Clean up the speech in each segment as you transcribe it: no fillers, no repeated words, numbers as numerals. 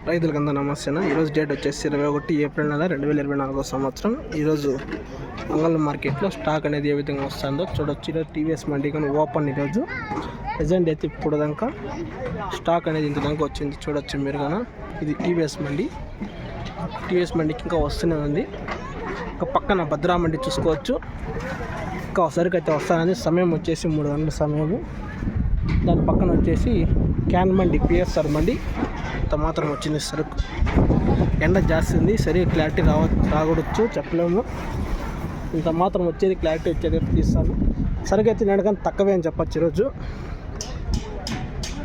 రైతులకంతా నమస్తే. ఈరోజు డేట్ వచ్చేసి 21 ఏప్రిల్ నెల 2024 సంవత్సరం. ఈరోజు అంగళం మార్కెట్లో స్టాక్ అనేది ఏ విధంగా వస్తుందో చూడొచ్చు. ఈరోజు టీవీఎస్ మండి కానీ ఓపెన్. ఈరోజు ప్రజెంట్ అయితే ఇప్పుడు దాకా స్టాక్ అనేది ఇంత దాకా వచ్చింది చూడొచ్చు మీరు కానీ. ఇది టీవీఎస్ మండికి ఇంకా వస్తూనే ఉంది. ఇంకా పక్కన భద్రా మండి చూసుకోవచ్చు. ఇంకా సరుకు అయితే వస్తానని సమయం వచ్చేసి 3 గంటల సమయము. దాని పక్కన వచ్చేసి క్యాన్ మండి, పిఎస్ఆర్ మండి ఇంత మాత్రం వచ్చింది సరుకు. ఎండ జాస్తి ఉంది, సరిగా క్లారిటీ రాకూడచ్చు చెప్పలేము. ఇంత మాత్రం వచ్చేది క్లారిటీ వచ్చేది తీస్తాను. సరుకు అయితే నేను కానీ తక్కువే అని చెప్పచ్చు. ఈరోజు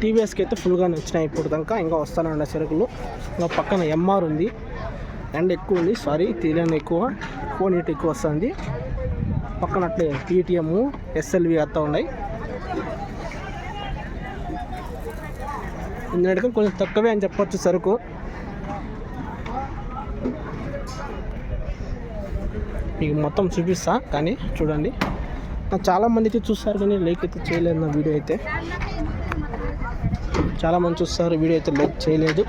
టీవీఎస్కి అయితే ఫుల్గానే వచ్చినాయి ఇప్పుడు దాకా. ఇంకా వస్తానండి సరుకులు. ఇంకా పక్కన ఎంఆర్ ఉంది. ఎండ ఎక్కువ ఉంది, తీయలేని ఎక్కువ, ఫోన్ హీట్ ఎక్కువ వస్తుంది. పక్కన అట్లే టీటీఎం, ఎస్ఎల్వి అత్తా ఉన్నాయి. ఇందులో కొంచెం తక్కువే అని చెప్పొచ్చు సరుకు. మీకు మొత్తం చూపిస్తా కానీ చూడండి. చాలామంది అయితే చూస్తారు కానీ లైక్ అయితే చేయలేదు. నా వీడియో అయితే చాలామంది చూస్తారు, వీడియో అయితే లైక్ చేయలేదు.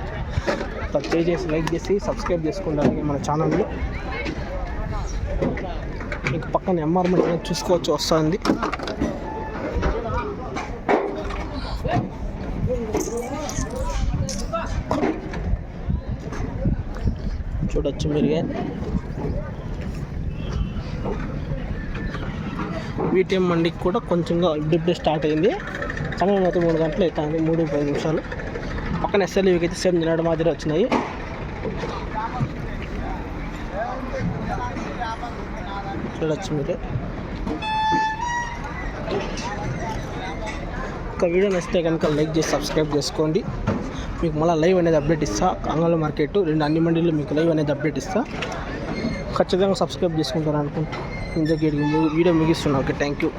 దయచేసి లైక్ చేసి సబ్స్క్రైబ్ చేసుకుంటారు మన ఛానల్లో. మీకు పక్కన ఎంఆర్ మండి చూసుకోవచ్చు వస్తుంది. చూడొచ్చు మీరు. వీటిఎం మండికి కూడా కొంచెంగా ఇప్పుడే స్టార్ట్ అయింది. సమయం అయితే 3 గంటలు అవుతుంది, 3-10 నిమిషాలు. పక్కన ఎస్ఎల్వికి అయితే సేమ్ నిన్నటి మాదిరి వచ్చినాయి. చూడొచ్చు మీరు. ఒక వీడియో నచ్చితే కనుక లైక్ చేసి సబ్స్క్రైబ్ చేసుకోండి. మీకు మళ్ళీ లైవ్ అనేది అప్డేట్ ఇస్తా. అంగళం మార్కెట్ అన్ని మండీలు మీకు లైవ్ అనేది అప్డేట్ ఇస్తా. ఖచ్చితంగా సబ్స్క్రైబ్ చేసుకుంటారు అనుకుంటా. ఇంతకీ వీడియో ముగిస్తున్నా. Okay, thank you.